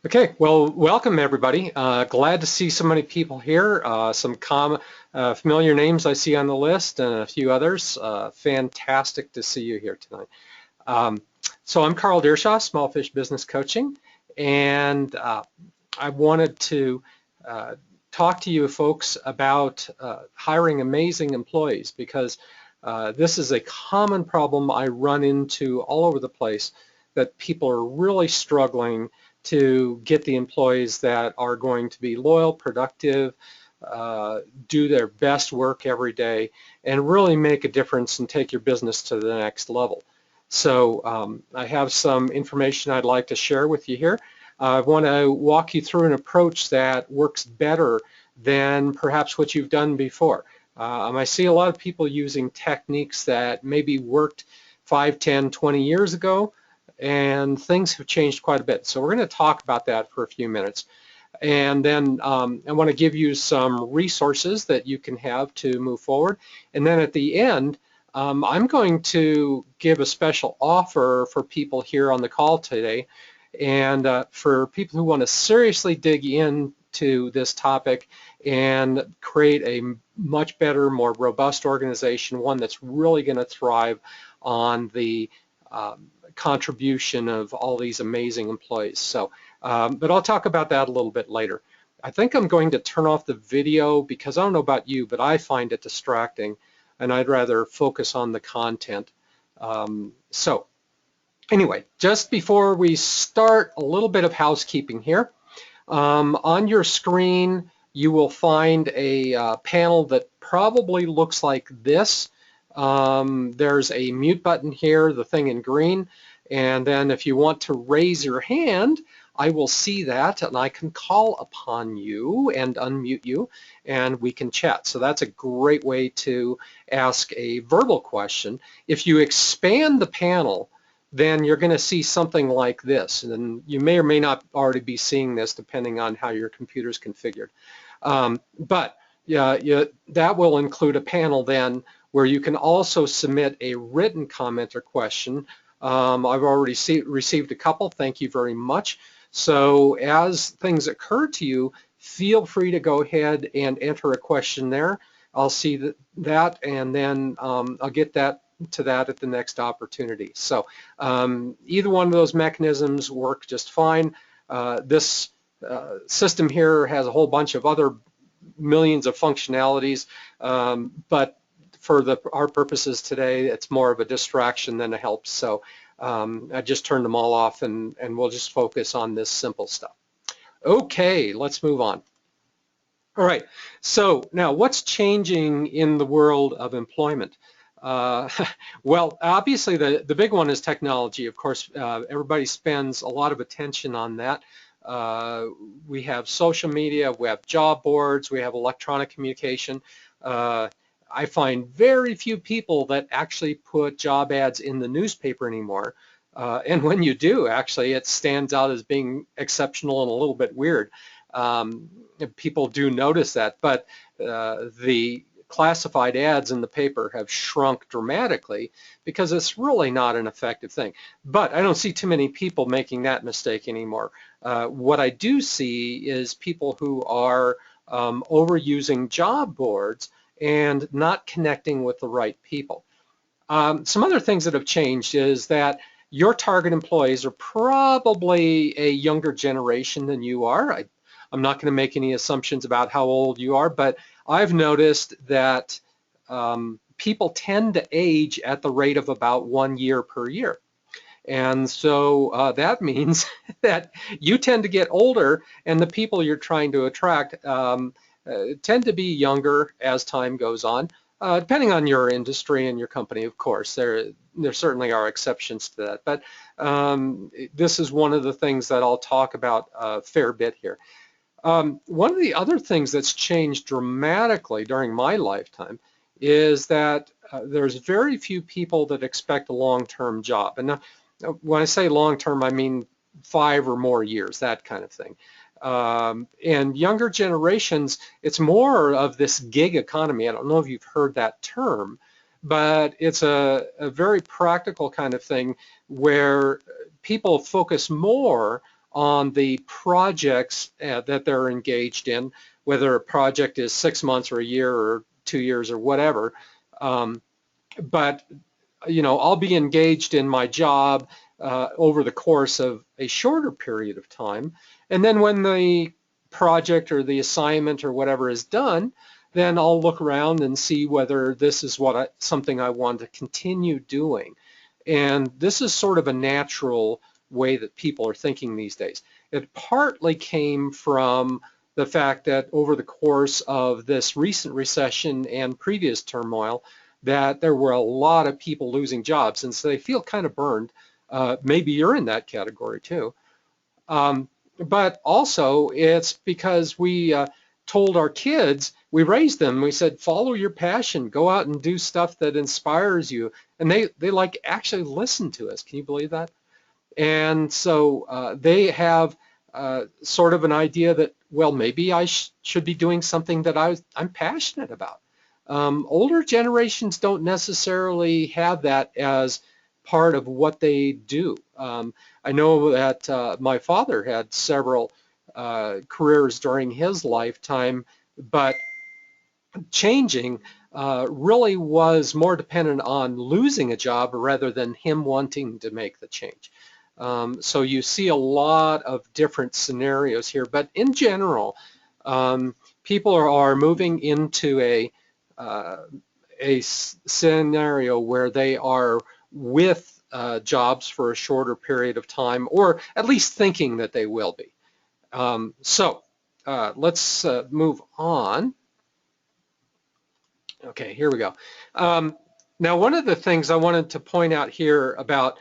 Okay, well, welcome everybody. Glad to see so many people here. Some familiar names I see on the list and a few others. Fantastic to see you here tonight. Um, so I'm Carl Deershaw, Small Fish Business Coaching, and I wanted to uh, talk to you folks about hiring amazing employees because this is a common problem I run into all over the place, that people are really struggling to get the employees that are going to be loyal, productive, uh, do their best work every day, and really make a difference and take your business to the next level. So I have some information I'd like to share with you here. I want to walk you through an approach that works better than perhaps what you've done before. I see a lot of people using techniques that maybe worked 5, 10, 20 years ago, and things have changed quite a bit. So we're going to talk about that for a few minutes. And then I want to give you some resources that you can have to move forward. And then at the end, I'm going to give a special offer for people here on the call today. And for people who want to seriously dig into this topic and create a much better, more robust organization, one that's really going to thrive on the contribution of all these amazing employees. But I'll talk about that a little bit later. I think I'm going to turn off the video because I don't know about you, but I find it distracting and I'd rather focus on the content. So anyway, just before we start, a little bit of housekeeping here. On your screen, you will find a panel that probably looks like this. There's a mute button here, the thing in green, and then if you want to raise your hand, I will see that and I can call upon you and unmute you and we can chat. So that's a great way to ask a verbal question. If you expand the panel, then you're going to see something like this. And you may or may not already be seeing this depending on how your computer's configured. But yeah, that will include a panel then where you can also submit a written comment or question. I've already received a couple. Thank you very much. So as things occur to you, feel free to go ahead and enter a question there. I'll see that and then I'll get that to that at the next opportunity. So either one of those mechanisms work just fine. This system here has a whole bunch of other millions of functionalities, but for our purposes today, it's more of a distraction than a help. So I just turned them all off and we'll just focus on this simple stuff. Okay, let's move on. All right, so now what's changing in the world of employment? Uh, well, obviously the big one is technology. Of course, everybody spends a lot of attention on that. Uh, we have social media, we have job boards, we have electronic communication. Uh, I find very few people that actually put job ads in the newspaper anymore. And when you do, actually, it stands out as being exceptional and a little bit weird. Um, People do notice that, but the classified ads in the paper have shrunk dramatically because it's really not an effective thing. But I don't see too many people making that mistake anymore. What I do see is people who are overusing job boards and not connecting with the right people. Some other things that have changed is that your target employees are probably a younger generation than you are. I'm not going to make any assumptions about how old you are, but I've noticed that people tend to age at the rate of about 1 year per year. And so that means that you tend to get older, and the people you're trying to attract tend to be younger as time goes on, depending on your industry and your company, of course. There certainly are exceptions to that, but this is one of the things that I'll talk about a fair bit here. One of the other things that's changed dramatically during my lifetime is that there's very few people that expect a long-term job. And now, when I say long-term, I mean 5 or more years, that kind of thing. And younger generations, it's more of this gig economy. I don't know if you've heard that term, but it's a very practical kind of thing where people focus more on the projects that they're engaged in, whether a project is 6 months or a year or 2 years or whatever. But I'll be engaged in my job over the course of a shorter period of time. And then when the project or the assignment or whatever is done, then I'll look around and see whether this is something I want to continue doing. And this is sort of a natural way that people are thinking these days. It partly came from the fact that over the course of this recent recession and previous turmoil, that there were a lot of people losing jobs, and so they feel kind of burned. Maybe you're in that category too. But also it's because we told our kids, we raised them, we said, follow your passion, go out and do stuff that inspires you. And they like actually listen to us. Can you believe that? And so they have sort of an idea that, well, maybe I should be doing something that I'm passionate about. Older generations don't necessarily have that as part of what they do. I know that my father had several careers during his lifetime, but changing really was more dependent on losing a job rather than him wanting to make the change. So you see a lot of different scenarios here, but in general, people are moving into a scenario where they are with jobs for a shorter period of time, or at least thinking that they will be. So let's move on. Okay, here we go. Now, one of the things I wanted to point out here about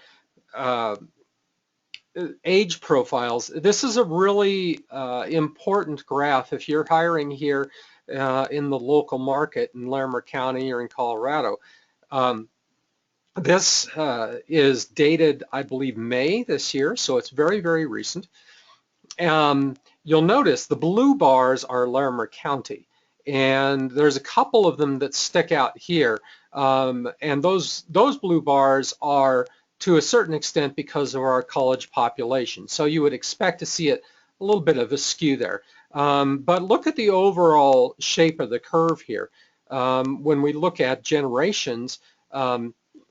age profiles, this is a really important graph if you're hiring here in the local market in Larimer County or in Colorado. This is dated, I believe, May this year, so it's very, very recent. You'll notice the blue bars are Larimer County, and there's a couple of them that stick out here, and those blue bars are to a certain extent because of our college population. So you would expect to see it a little bit of a skew there. But look at the overall shape of the curve here. When we look at generations,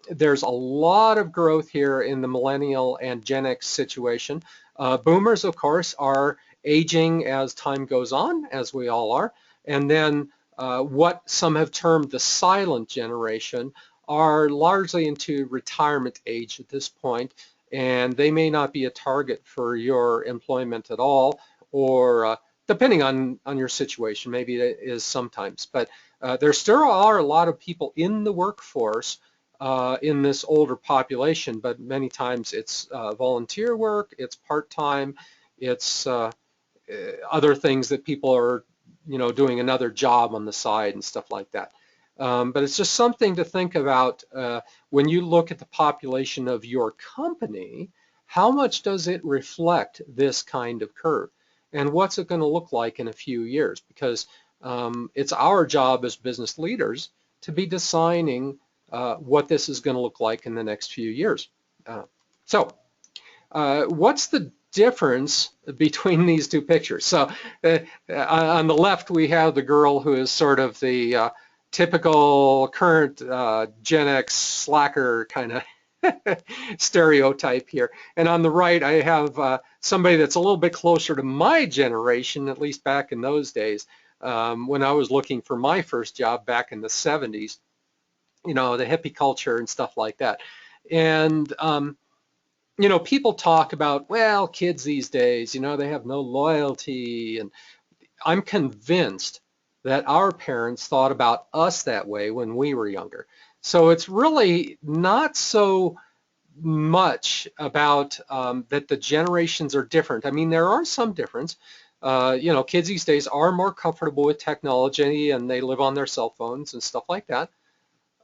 there's a lot of growth here in the millennial and Gen X situation. Boomers, of course, are aging as time goes on, as we all are. And then what some have termed the silent generation are largely into retirement age at this point, and they may not be a target for your employment at all, or depending on your situation, maybe it is sometimes. But there still are a lot of people in the workforce in this older population, but many times it's volunteer work, it's part-time, it's other things that people are doing another job on the side and stuff like that. But it's just something to think about when you look at the population of your company. How much does it reflect this kind of curve? And what's it going to look like in a few years? Because it's our job as business leaders to be designing what this is going to look like in the next few years. So what's the difference between these two pictures? So on the left, we have the girl who is sort of the typical current Gen X slacker kind of stereotype here. And on the right, I have somebody that's a little bit closer to my generation, at least back in those days, when I was looking for my first job back in the 70s, the hippie culture and stuff like that. And people talk about, well, kids these days, they have no loyalty. And I'm convinced that our parents thought about us that way when we were younger. So it's really not so much about that the generations are different. I mean, there are some difference. Kids these days are more comfortable with technology and they live on their cell phones and stuff like that.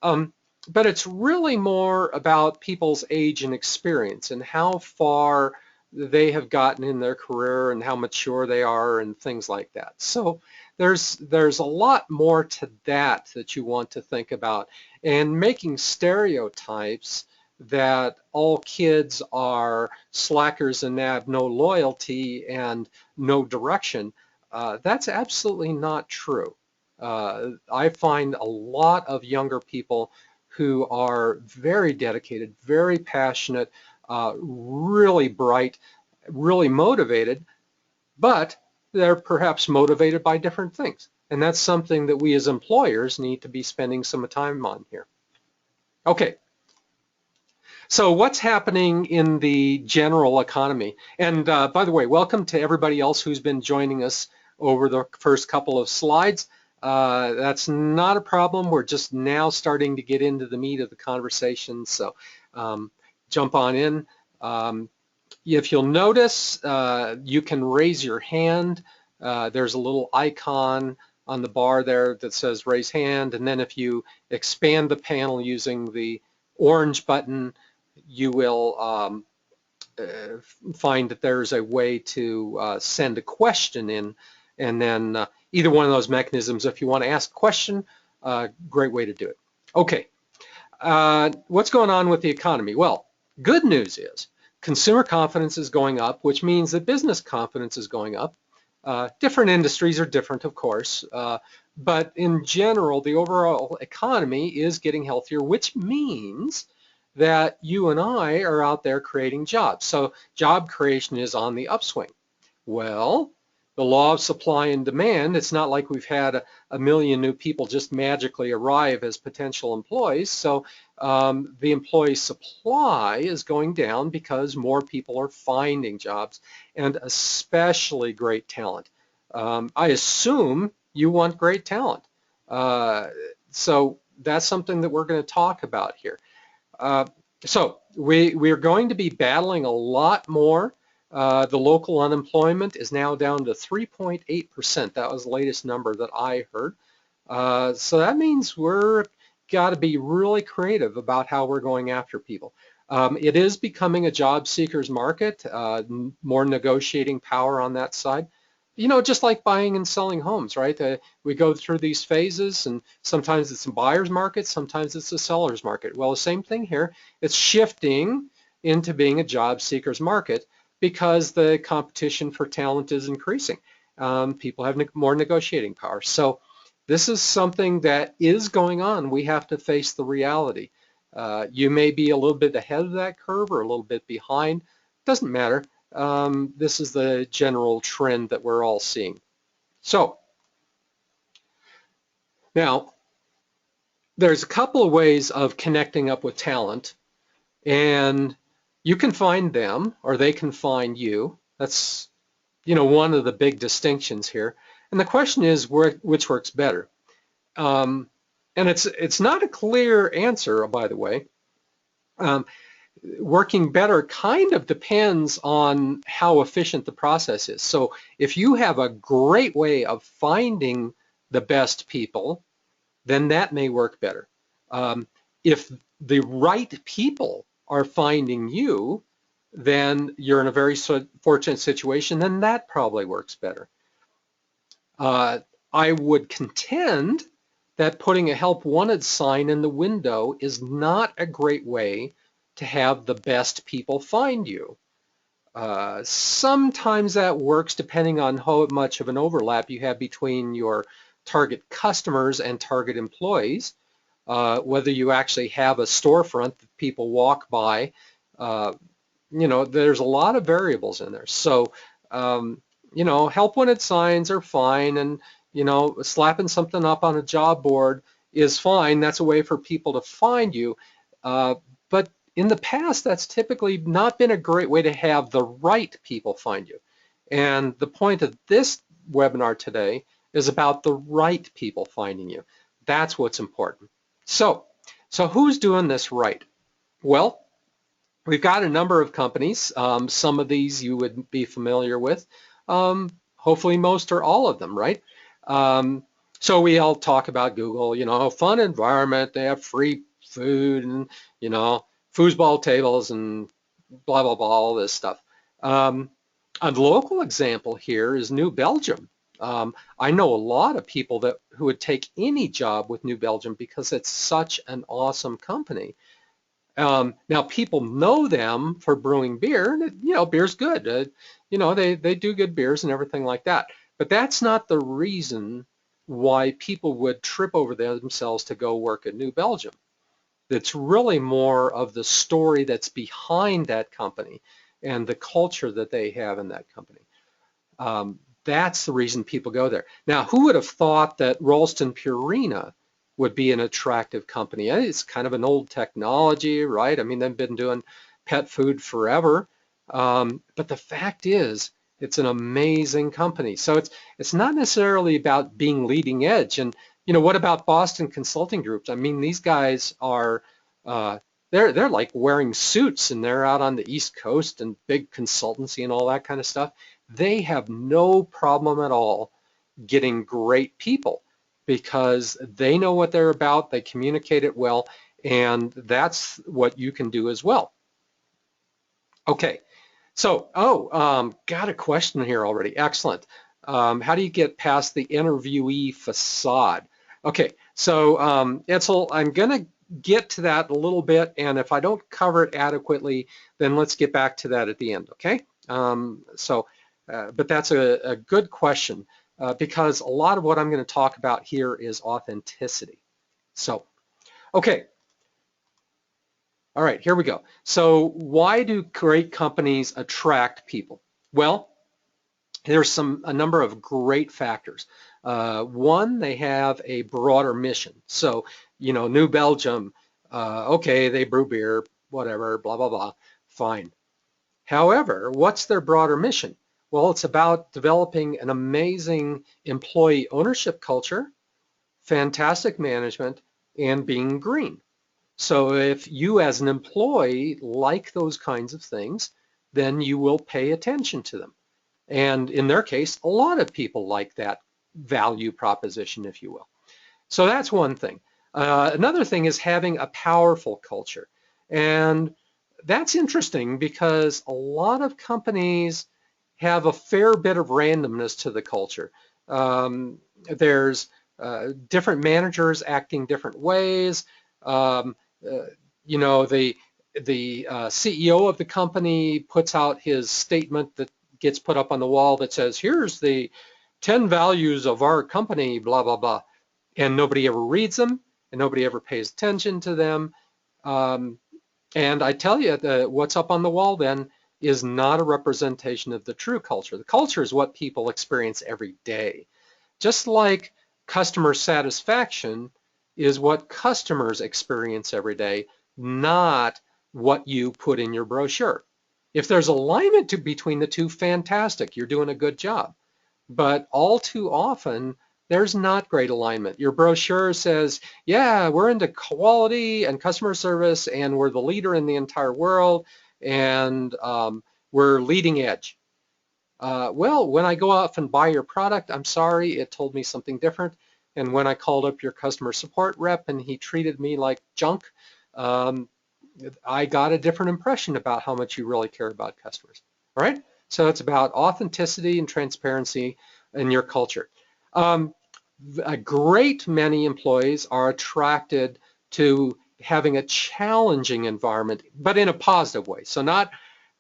But it's really more about people's age and experience and how far they have gotten in their career and how mature they are and things like that. So there's a lot more to that you want to think about. And making stereotypes that all kids are slackers and have no loyalty and no direction. That's absolutely not true. I find a lot of younger people who are very dedicated, very passionate, really bright, really motivated, but they're perhaps motivated by different things. And that's something that we as employers need to be spending some time on here. Okay, so what's happening in the general economy? And by the way, welcome to everybody else who's been joining us over the first couple of slides. That's not a problem. We're just now starting to get into the meat of the conversation, so jump on in. If you'll notice, you can raise your hand. There's a little icon on the bar there that says raise hand, and then if you expand the panel using the orange button, you will find that there's a way to send a question in, and then either one of those mechanisms, if you want to ask a question, great way to do it. Okay, what's going on with the economy? Well, good news is consumer confidence is going up, which means that business confidence is going up. Different industries are different, of course, but in general, the overall economy is getting healthier, which means that you and I are out there creating jobs. So job creation is on the upswing. Well, the law of supply and demand, it's not like we've had a million new people just magically arrive as potential employees. So the employee supply is going down because more people are finding jobs, and especially great talent. I assume you want great talent. So that's something that we're going to talk about here. So we're going to be battling a lot more. The local unemployment is now down to 3.8%. That was the latest number that I heard. So that means we're got to be really creative about how we're going after people. It is becoming a job seekers market, more negotiating power on that side. You know, just like buying and selling homes, right? We go through these phases, and sometimes it's a buyer's market, sometimes it's a seller's market. Well, the same thing here. It's shifting into being a job seekers market because the competition for talent is increasing. People have more negotiating power. So this is something that is going on. We have to face the reality. You may be a little bit ahead of that curve or a little bit behind. Doesn't matter. This is the general trend that we're all seeing. So now there's a couple of ways of connecting up with talent, and you can find them or they can find you. That's, you know, one of the big distinctions here. And the question is which works better. And it's not a clear answer, by the way. Working better kind of depends on how efficient the process is. So if you have a great way of finding the best people, then that may work better. If the right people are finding you, then you're in a very fortunate situation, then that probably works better. I would contend that putting a help wanted sign in the window is not a great way to have the best people find you. Sometimes that works depending on how much of an overlap you have between your target customers and target employees, whether you actually have a storefront that people walk by. You know, there's a lot of variables in there. So, you know, help wanted signs are fine, and, you know, slapping something up on a job board is fine. That's a way for people to find you. But in the past, that's typically not been a great way to have the right people find you. And the point of this webinar today is about the right people finding you. That's what's important. So who's doing this right? Well, we've got a number of companies. Some of these you would be familiar with. Hopefully most or all of them, right? So we all talk about Google, you know, fun environment, they have free food and, you know, foosball tables and blah, blah, blah, all this stuff. A local example here is New Belgium. I know a lot of people who would take any job with New Belgium because it's such an awesome company. Now people know them for brewing beer, and beer's good. They do good beers and everything like that. But that's not the reason why people would trip over themselves to go work at New Belgium. It's really more of the story that's behind that company and the culture that they have in that company. That's the reason people go there. Now, who would have thought that Ralston Purina would be an attractive company? It's kind of an old technology, right? I mean, they've been doing pet food forever. But the fact is, it's an amazing company. So it's not necessarily about being leading edge. And what about Boston Consulting Group? I mean, these guys are they're like wearing suits, and they're out on the East Coast and big consultancy and all that kind of stuff. They have no problem at all getting great people because they know what they're about, they communicate it well, and that's what you can do as well. Okay, so, got a question here already. Excellent. How do you get past the interviewee facade? Okay, so Edsel, I'm going to get to that a little bit, and if I don't cover it adequately, then let's get back to that at the end, okay? But that's a good question because a lot of what I'm going to talk about here is authenticity. So, okay. All right, here we go. So why do great companies attract people? Well, there's a number of great factors. One, they have a broader mission. So, New Belgium, okay, they brew beer, whatever, blah, blah, blah, fine. However, what's their broader mission? Well, it's about developing an amazing employee ownership culture, fantastic management, and being green. So if you as an employee like those kinds of things, then you will pay attention to them. And in their case, a lot of people like that value proposition, if you will. So that's one thing. Another thing is having a powerful culture. And that's interesting because a lot of companies have a fair bit of randomness to the culture. There's different managers acting different ways. The CEO of the company puts out his statement that gets put up on the wall that says, here's the 10 values of our company, blah, blah, blah. And nobody ever reads them, and nobody ever pays attention to them. And I tell you, what's up on the wall then is not a representation of the true culture. The culture is what people experience every day. Just like customer satisfaction is what customers experience every day, not what you put in your brochure. If there's alignment between the two, fantastic, you're doing a good job. But all too often, there's not great alignment. Your brochure says, yeah, we're into quality and customer service, and we're the leader in the entire world, and we're leading edge. Well, when I go off and buy your product, I'm sorry, it told me something different. And when I called up your customer support rep and he treated me like junk, I got a different impression about how much you really care about customers. All right? So it's about authenticity and transparency in your culture. A great many employees are attracted to having a challenging environment, but in a positive way. So not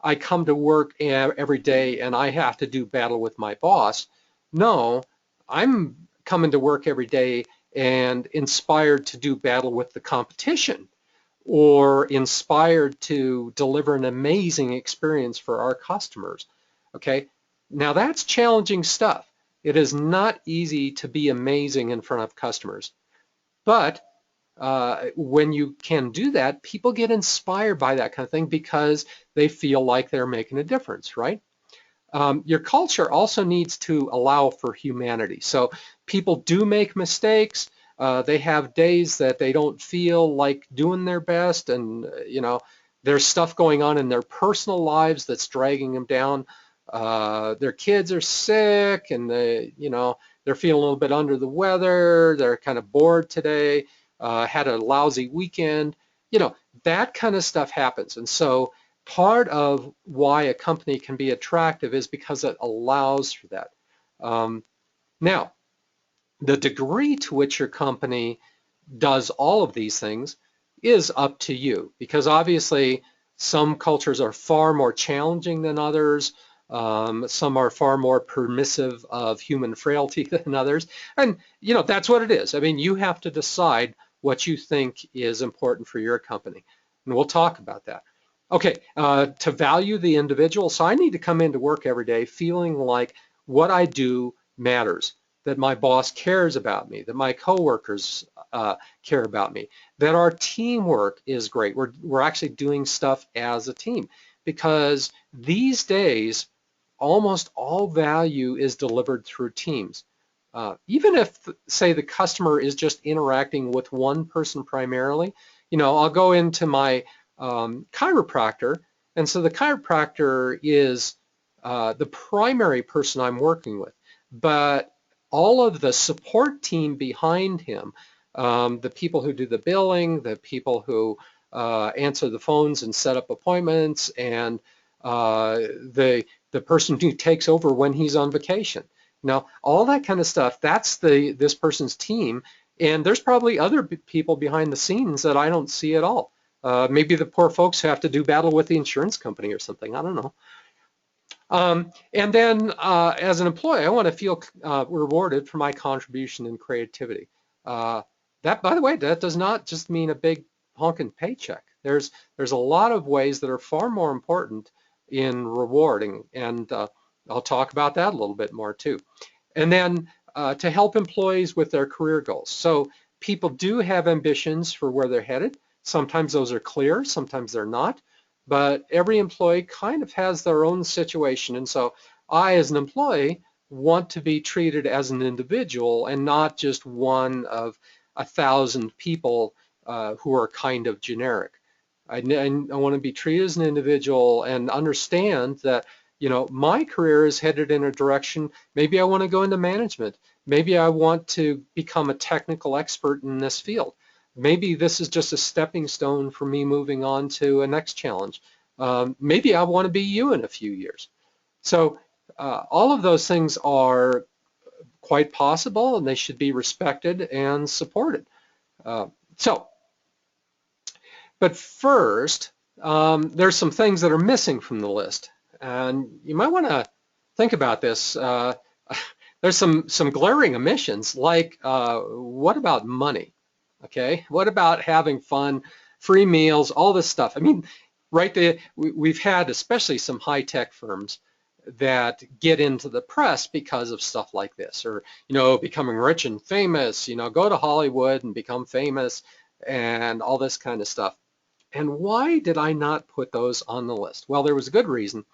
I come to work every day and I have to do battle with my boss. No, I'm coming to work every day and inspired to do battle with the competition, or inspired to deliver an amazing experience for our customers. Okay, now that's challenging stuff. It is not easy to be amazing in front of customers, but when you can do that, people get inspired by that kind of thing because they feel like they're making a difference, right? Your culture also needs to allow for humanity. So people do make mistakes. They have days that they don't feel like doing their best, and there's stuff going on in their personal lives that's dragging them down. Their kids are sick, and they're feeling a little bit under the weather. They're kind of bored today. Had a lousy weekend. That kind of stuff happens, and so part of why a company can be attractive is because it allows for that. Now, the degree to which your company does all of these things is up to you, because obviously some cultures are far more challenging than others. Some are far more permissive of human frailty than others. And, that's what it is. I mean, you have to decide what you think is important for your company. And we'll talk about that. Okay, to value the individual. So I need to come into work every day feeling like what I do matters, that my boss cares about me, that my coworkers care about me, that our teamwork is great. We're actually doing stuff as a team, because these days, almost all value is delivered through teams. Even if, say, the customer is just interacting with one person primarily, I'll go into my chiropractor, and so the chiropractor is the primary person I'm working with, but all of the support team behind him, the people who do the billing, the people who answer the phones and set up appointments, and the person who takes over when he's on vacation. Now, all that kind of stuff, that's this person's team, and there's probably other people behind the scenes that I don't see at all. Maybe the poor folks have to do battle with the insurance company or something. I don't know. And then as an employee, I want to feel rewarded for my contribution and creativity. That, by the way, that does not just mean a big honking paycheck. There's a lot of ways that are far more important in rewarding, and I'll talk about that a little bit more too. And then to help employees with their career goals. So people do have ambitions for where they're headed. Sometimes those are clear, sometimes they're not, but every employee kind of has their own situation. And so I, as an employee, want to be treated as an individual and not just one of 1,000 people who are kind of generic. I want to be treated as an individual and understand that, my career is headed in a direction. Maybe I want to go into management. Maybe I want to become a technical expert in this field. Maybe this is just a stepping stone for me moving on to a next challenge. Maybe I want to be you in a few years. So all of those things are quite possible, and they should be respected and supported. But first, there's some things that are missing from the list, and you might want to think about this. There's some glaring omissions, like what about money? Okay, what about having fun, free meals, all this stuff? I mean, right there, we've had especially some high-tech firms that get into the press because of stuff like this, or becoming rich and famous, go to Hollywood and become famous and all this kind of stuff. And why did I not put those on the list? Well, there was a good reason.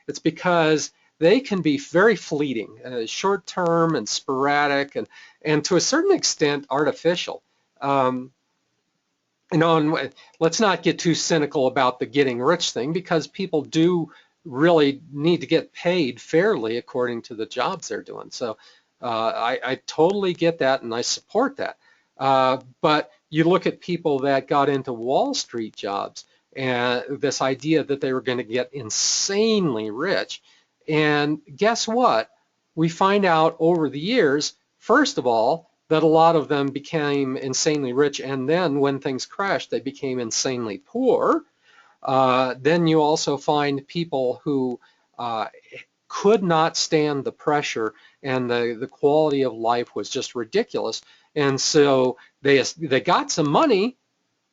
It's because they can be very fleeting, short-term and sporadic, and to a certain extent artificial. And let's not get too cynical about the getting rich thing, because people do really need to get paid fairly according to the jobs they're doing. So I totally get that, and I support that. But you look at people that got into Wall Street jobs, and this idea that they were going to get insanely rich. And guess what? We find out over the years, first of all, that a lot of them became insanely rich, and then when things crashed, they became insanely poor. Then you also find people who could not stand the pressure, and the quality of life was just ridiculous. And so they got some money,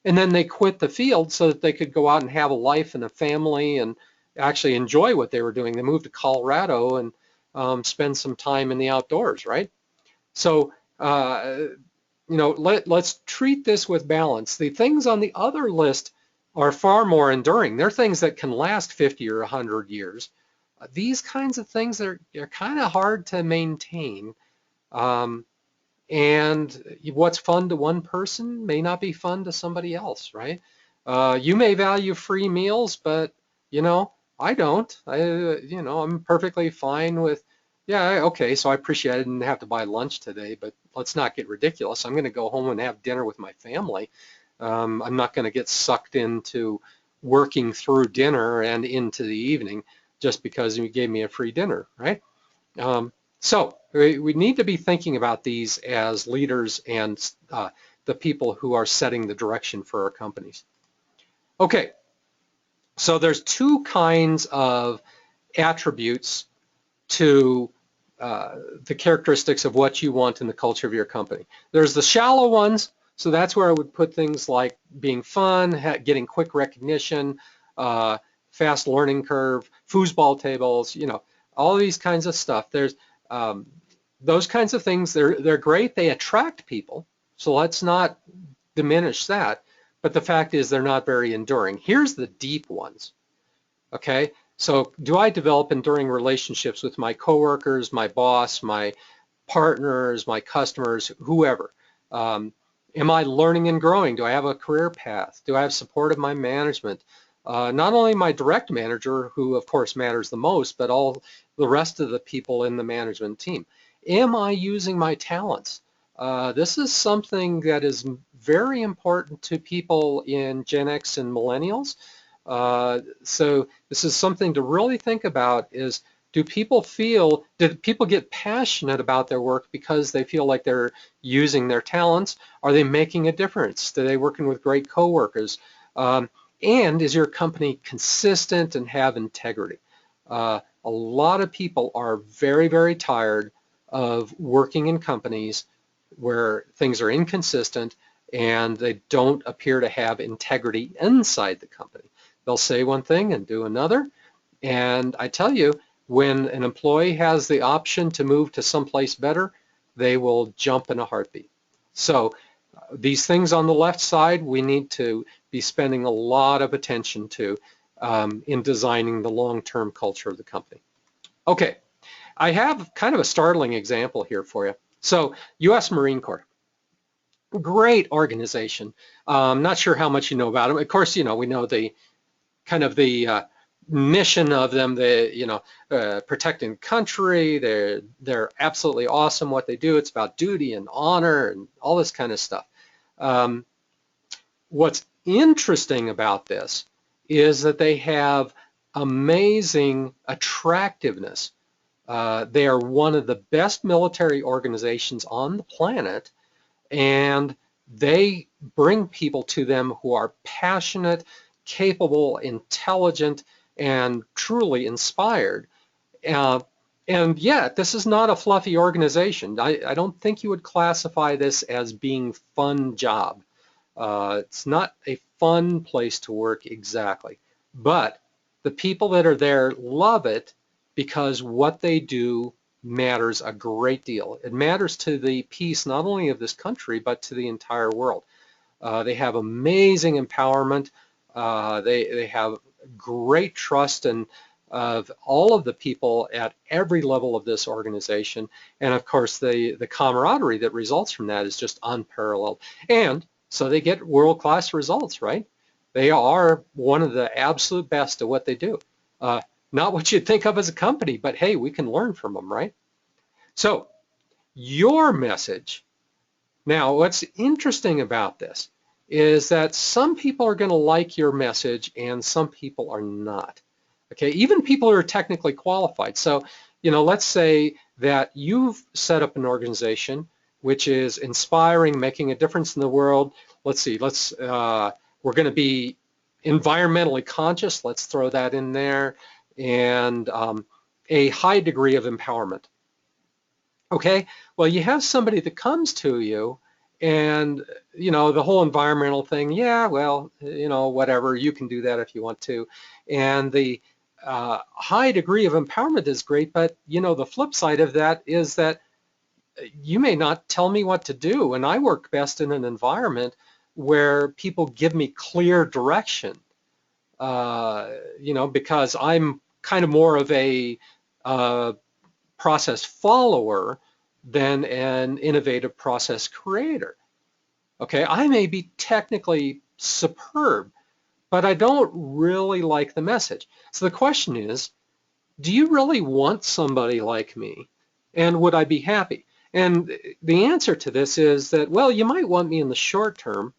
and then they quit the field so that they could go out and have a life and a family and actually enjoy what they were doing. They moved to Colorado and spend some time in the outdoors, right? So let's treat this with balance. The things on the other list are far more enduring. They're things that can last 50 or 100 years. These kinds of things are kind of hard to maintain. And what's fun to one person may not be fun to somebody else, right? You may value free meals, but I don't. I'm perfectly fine with, yeah, okay, so I appreciate I didn't have to buy lunch today, but let's not get ridiculous. I'm going to go home and have dinner with my family. I'm not going to get sucked into working through dinner and into the evening just because you gave me a free dinner, right? So we need to be thinking about these as leaders and the people who are setting the direction for our companies. Okay, so there's two kinds of attributes to the characteristics of what you want in the culture of your company. There's the shallow ones, so that's where I would put things like being fun, getting quick recognition, fast learning curve, foosball tables, you know, all these kinds of stuff. There's those kinds of things. They're great. They attract people, so let's not diminish that. But the fact is they're not very enduring. Here's the deep ones. Okay, so do I develop enduring relationships with my coworkers, my boss, my partners, my customers, whoever? Am I learning and growing? Do I have a career path? Do I have support of my management? Not only my direct manager, who of course matters the most, but all the rest of the people in the management team. Am I using my talents? This is something that is very important to people in Gen X and millennials. So this is something to really think about is, do people get passionate about their work because they feel like they're using their talents? Are they making a difference? Are they working with great coworkers? And is your company consistent and have integrity? A lot of people are very, very tired of working in companies where things are inconsistent and they don't appear to have integrity inside the company. They'll say one thing and do another. And I tell you, when an employee has the option to move to someplace better, they will jump in a heartbeat. So these things on the left side, we need to be spending a lot of attention to in designing the long-term culture of the company. Okay, I have kind of a startling example here for you. So U.S. Marine Corps, great organization. Not sure how much you know about them. Of course, you know, we know the kind of the mission of them, protecting country. They're absolutely awesome what they do. It's about duty and honor and all this kind of stuff. What's interesting about this is that they have amazing attractiveness. They are one of the best military organizations on the planet, and they bring people to them who are passionate, capable, intelligent, and truly inspired. And yet, this is not a fluffy organization. I don't think you would classify this as being fun job. It's not a fun place to work exactly. But the people that are there love it because what they do matters a great deal. It matters to the peace not only of this country, but to the entire world. They have amazing empowerment. They have great trust of all of the people at every level of this organization. And of course, the camaraderie that results from that is just unparalleled. And so they get world-class results, right? They are one of the absolute best at what they do. Not what you'd think of as a company, but hey, we can learn from them, right? So your message, now what's interesting about this is that some people are going to like your message and some people are not. Okay, even people who are technically qualified. So, you know, let's say that you've set up an organization which is inspiring, making a difference in the world. Let's see, we're going to be environmentally conscious. Let's throw that in there, and a high degree of empowerment. Okay, well, you have somebody that comes to you, and you know the whole environmental thing. Yeah, well, you know, whatever. You can do that if you want to, and the high degree of empowerment is great, but you know the flip side of that is that you may not tell me what to do, and I work best in an environment where people give me clear direction, you know, because I'm kind of more of a process follower than an innovative process creator. Okay, I may be technically superb, but I don't really like the message. So the question is, do you really want somebody like me? And would I be happy? And the answer to this is that, well, you might want me in the short term,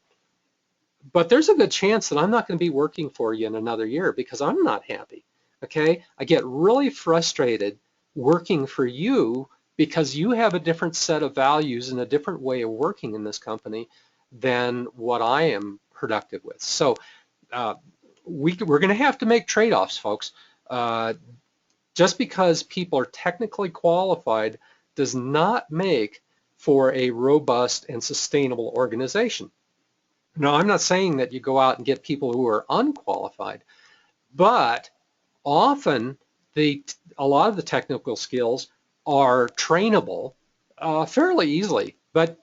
but there's a good chance that I'm not going to be working for you in another year because I'm not happy. Okay, I get really frustrated working for you because you have a different set of values and a different way of working in this company than what I am productive with. So we're going to have to make trade-offs, folks. Just because people are technically qualified does not make for a robust and sustainable organization. Now, I'm not saying that you go out and get people who are unqualified, but often a lot of the technical skills are trainable fairly easily, but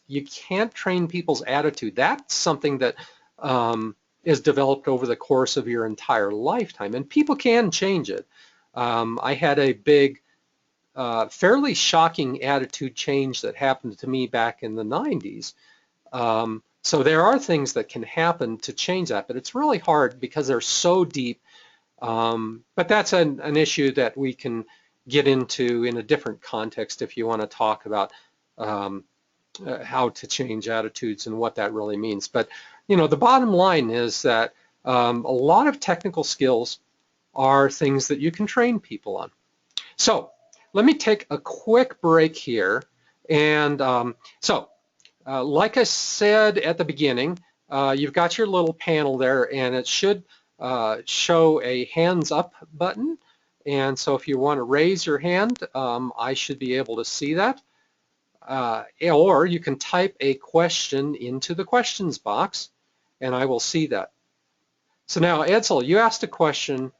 you can't train people's attitude. That's something that is developed over the course of your entire lifetime, and people can change it. I had a big, fairly shocking attitude change that happened to me back in the 90s. So there are things that can happen to change that, but it's really hard because they're so deep. But that's an issue that we can get into in a different context if you want to talk about how to change attitudes and what that really means. But the bottom line is that a lot of technical skills are things that you can train people on. So let me take a quick break here. And like I said at the beginning, you've got your little panel there, and it should show a hands up button. And so if you want to raise your hand, I should be able to see that. Or you can type a question into the questions box, and I will see that. So now, Edsel, you asked a question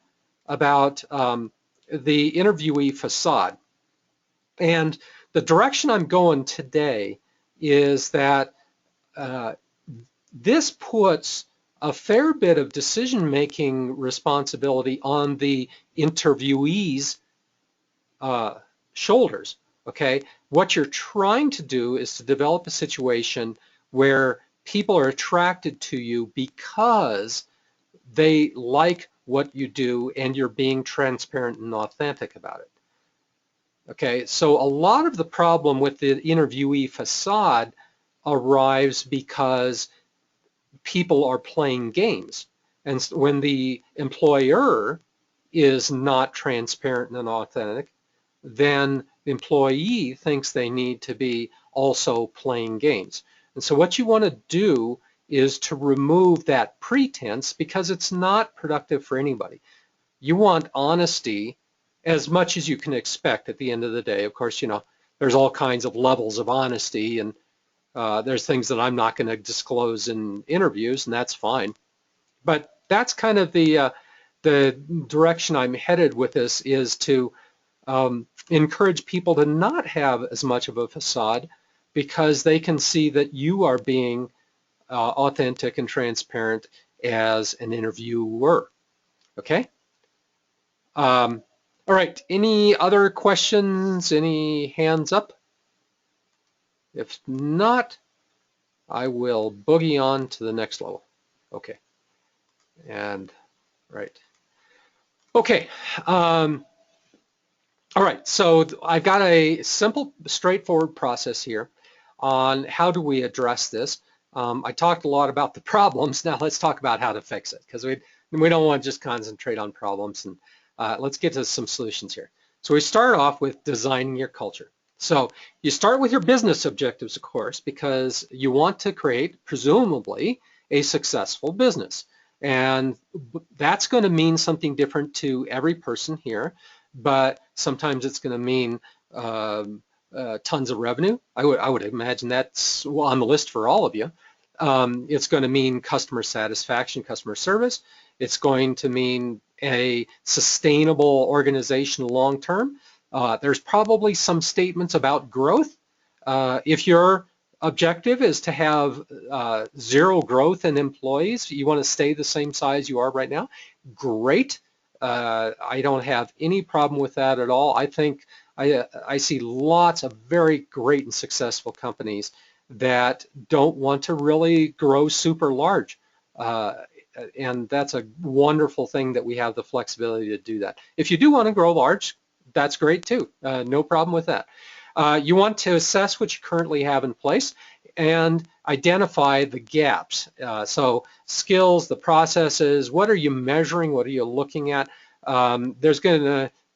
about the interviewee facade. And the direction I'm going today is that this puts a fair bit of decision-making responsibility on the interviewee's shoulders, okay? What you're trying to do is to develop a situation where people are attracted to you because they like what you do and you're being transparent and authentic about it. Okay, so a lot of the problem with the interviewee facade arrives because people are playing games. And when the employer is not transparent and authentic, then the employee thinks they need to be also playing games. And so what you want to do is to remove that pretense because it's not productive for anybody. You want honesty as much as you can expect at the end of the day. Of course, there's all kinds of levels of honesty, and there's things that I'm not going to disclose in interviews, and that's fine. But that's kind of the direction I'm headed with this, is to encourage people to not have as much of a facade because they can see that you are being authentic and transparent as an interviewer. Okay? All right, any other questions? Any hands up? If not, I will boogie on to the next level. Okay, and right. Okay, all right, so I've got a simple, straightforward process here on how do we address this. I talked a lot about the problems. Now let's talk about how to fix it, because we don't want to just concentrate on problems, and let's get to some solutions here. So we start off with designing your culture. So you start with your business objectives, of course, because you want to create, presumably, a successful business. And that's going to mean something different to every person here, but sometimes it's going to mean tons of revenue. I would imagine that's on the list for all of you. It's going to mean customer satisfaction, customer service. It's going to mean a sustainable organization long term. There's probably some statements about growth. If your objective is to have zero growth in employees, you want to stay the same size you are right now, great. I don't have any problem with that at all. I think I see lots of very great and successful companies that don't want to really grow super large. And that's a wonderful thing that we have the flexibility to do that. If you do want to grow large, that's great too. No problem with that. You want to assess what you currently have in place and identify the gaps. So skills, the processes, what are you measuring? What are you looking at?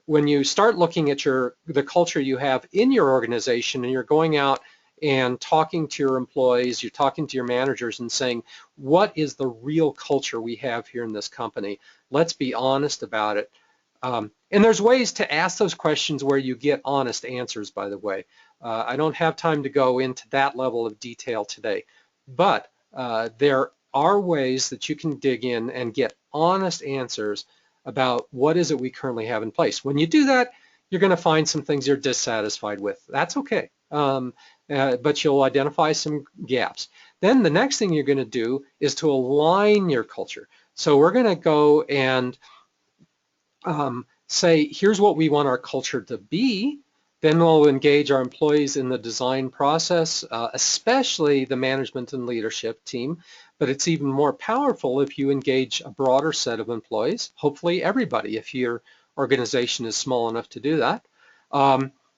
When you start looking at the culture you have in your organization and you're going out and talking to your employees, you're talking to your managers and saying, what is the real culture we have here in this company? Let's be honest about it. And there's ways to ask those questions where you get honest answers, by the way. I don't have time to go into that level of detail today, but there are ways that you can dig in and get honest answers about what is it we currently have in place. When you do that, you're going to find some things you're dissatisfied with. That's okay, but you'll identify some gaps. Then the next thing you're going to do is to align your culture. So we're going to go and say, here's what we want our culture to be. Then we'll engage our employees in the design process, especially the management and leadership team. But it's even more powerful if you engage a broader set of employees, hopefully everybody, if your organization is small enough to do that.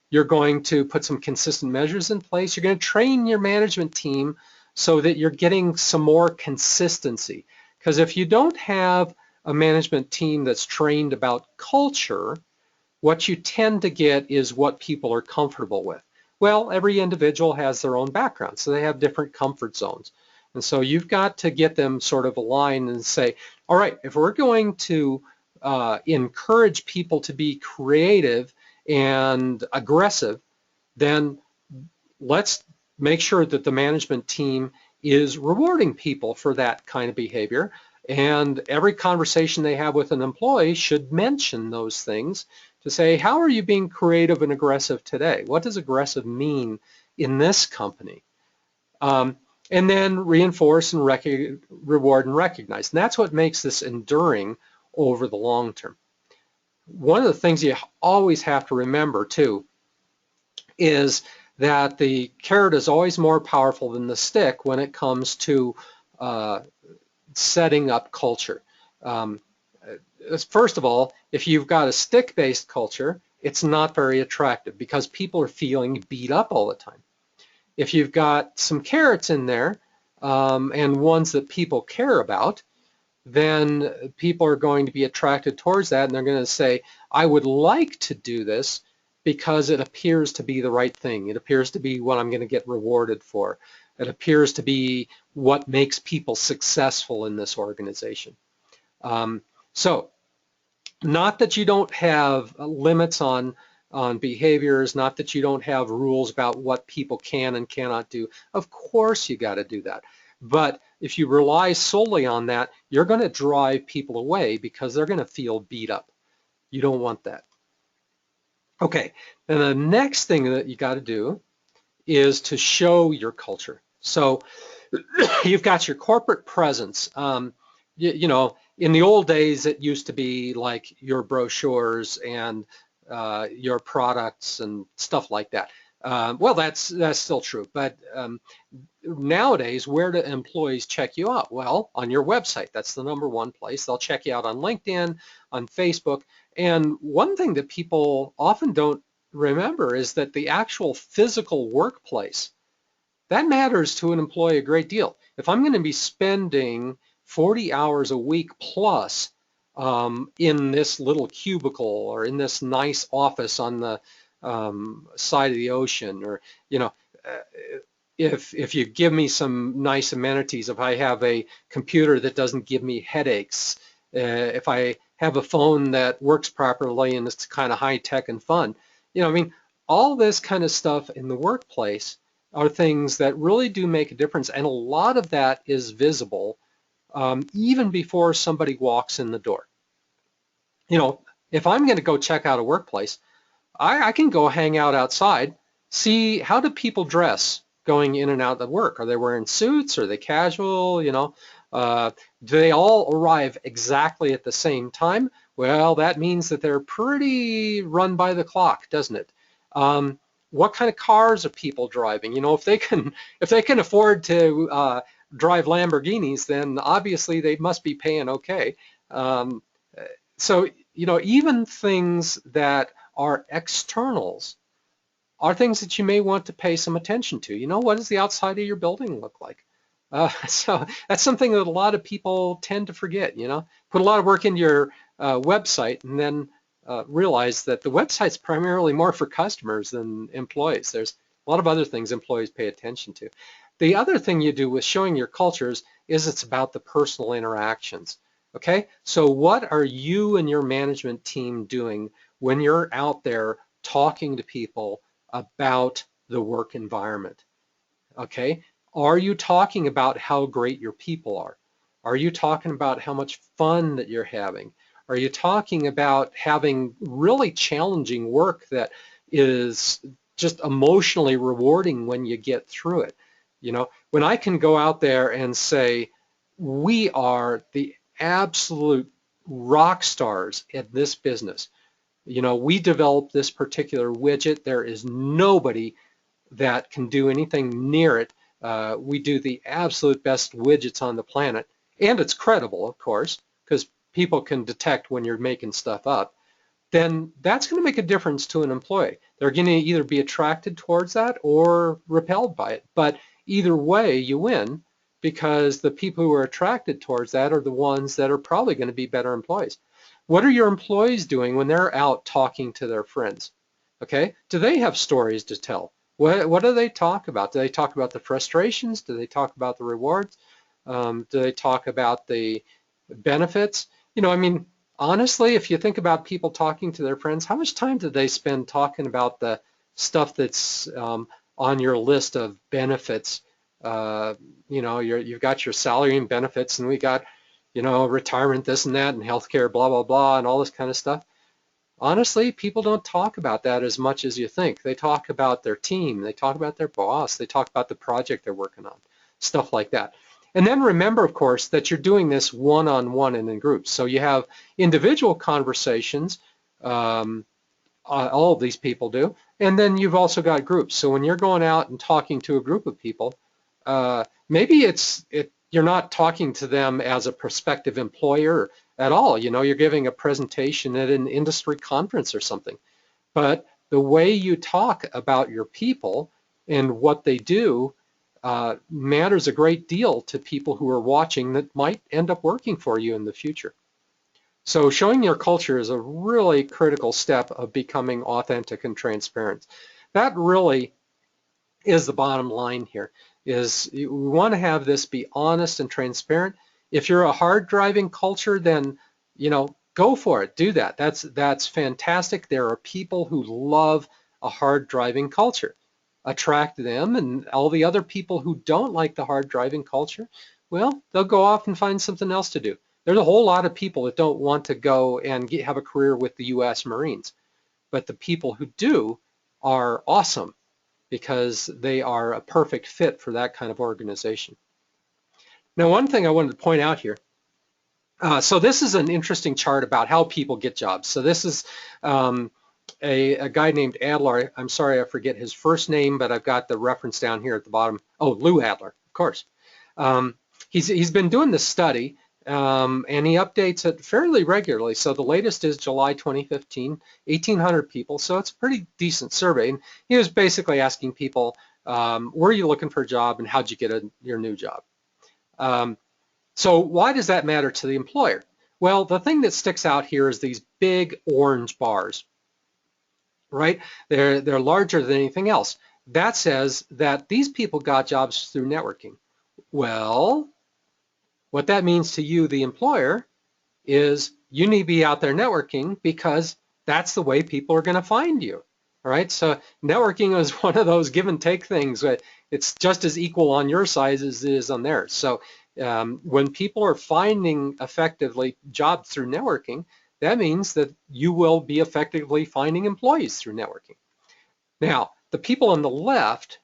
You're going to put some consistent measures in place. You're going to train your management team so that you're getting some more consistency. Because if you don't have a management team that's trained about culture, what you tend to get is what people are comfortable with. Well, every individual has their own background, so they have different comfort zones. And so you've got to get them sort of aligned and say, all right, if we're going to encourage people to be creative and aggressive, then let's make sure that the management team is rewarding people for that kind of behavior. And every conversation they have with an employee should mention those things to say, how are you being creative and aggressive today? What does aggressive mean in this company? And then reinforce and reward and recognize. And that's what makes this enduring over the long term. One of the things you always have to remember too is that the carrot is always more powerful than the stick when it comes to setting up culture. First of all, if you've got a stick-based culture, it's not very attractive because people are feeling beat up all the time. If you've got some carrots in there and ones that people care about, then people are going to be attracted towards that and they're going to say, I would like to do this because it appears to be the right thing. It appears to be what I'm going to get rewarded for. It appears to be what makes people successful in this organization. So not that you don't have limits on behaviors, not that you don't have rules about what people can and cannot do. Of course you got to do that. But if you rely solely on that, you're going to drive people away because they're going to feel beat up. You don't want that. Okay, and the next thing that you got to do is to show your culture. So you've got your corporate presence. You know, in the old days, it used to be like your brochures and your products and stuff like that. Well, that's still true, but nowadays, where do employees check you out? Well, on your website. That's the #1 place. They'll check you out on LinkedIn, on Facebook. And one thing that people often don't remember is that the actual physical workplace, that matters to an employee a great deal. If I'm going to be spending 40 hours a week plus in this little cubicle or in this nice office on the side of the ocean, or if you give me some nice amenities, if I have a computer that doesn't give me headaches, if I have a phone that works properly and it's kind of high tech and fun, I mean, all this kind of stuff in the workplace are things that really do make a difference, and a lot of that is visible even before somebody walks in the door. If I'm going to go check out a workplace, I can go hang out outside, see how do people dress going in and out of work. Are they wearing suits? Are they casual? Do they all arrive exactly at the same time? Well, that means that they're pretty run by the clock, doesn't it? What kind of cars are people driving? If they can afford to drive Lamborghinis, then obviously they must be paying okay. So even things that are externals are things that you may want to pay some attention to. What does the outside of your building look like? So that's something that a lot of people tend to forget. Put a lot of work into your website and then realize that the website's primarily more for customers than employees. There's a lot of other things employees pay attention to. The other thing you do with showing your cultures is it's about the personal interactions. Okay, so what are you and your management team doing when you're out there talking to people about the work environment? Okay, are you talking about how great your people are? Are you talking about how much fun that you're having? Are you talking about having really challenging work that is just emotionally rewarding when you get through it? You know, when I can go out there and say, we are the absolute rock stars at this business. You know, we developed this particular widget. There is nobody that can do anything near it. We do the absolute best widgets on the planet, and it's credible, of course, because people can detect when you're making stuff up. Then that's going to make a difference to an employee. They're going to either be attracted towards that or repelled by it. But either way, you win, because the people who are attracted towards that are the ones that are probably going to be better employees. What are your employees doing when they're out talking to their friends? Okay, do they have stories to tell? What do they talk about? Do they talk about the frustrations? Do they talk about the rewards? Do they talk about the benefits? You know, I mean, honestly, if you think about people talking to their friends, how much time do they spend talking about the stuff that's on your list of benefits? You know, you've got your salary and benefits, and we got, you know, retirement, this and that, and healthcare, blah, blah, blah, and all this kind of stuff. Honestly, people don't talk about that as much as you think. They talk about their team, they talk about their boss, they talk about the project they're working on, stuff like that. And then remember, of course, that you're doing this one-on-one and in groups. So you have individual conversations, all of these people do, and then you've also got groups. So when you're going out and talking to a group of people, maybe you're not talking to them as a prospective employer at all. You know, you're giving a presentation at an industry conference or something. But the way you talk about your people and what they do matters a great deal to people who are watching that might end up working for you in the future. So showing your culture is a really critical step of becoming authentic and transparent. That really is the bottom line here, is we want to have this be honest and transparent. If you're a hard driving culture, then, you know, go for it, do that. That's fantastic. There are people who love a hard driving culture. Attract them, and all the other people who don't like the hard driving culture, well, they'll go off and find something else to do. There's a whole lot of people that don't want to go and have a career with the US Marines, but the people who do are awesome, because they are a perfect fit for that kind of organization. Now, one thing I wanted to point out here, so this is an interesting chart about how people get jobs. So this is a guy named Adler. I'm sorry, I forget his first name, but I've got the reference down here at the bottom. Oh, Lou Adler, of course. He's been doing this study, and he updates it fairly regularly. So the latest is July 2015, 1,800 people. So it's a pretty decent survey. And he was basically asking people, were you looking for a job, and how'd you get your new job? So why does that matter to the employer? Well, the thing that sticks out here is these big orange bars, right? They're larger than anything else. That says that these people got jobs through networking. Well, what that means to you, the employer, is you need to be out there networking, because that's the way people are going to find you. All right, so networking is one of those give and take things. It's just as equal on your side as it is on theirs. So when people are finding effectively jobs through networking, that means that you will be effectively finding employees through networking. Now, the people on the left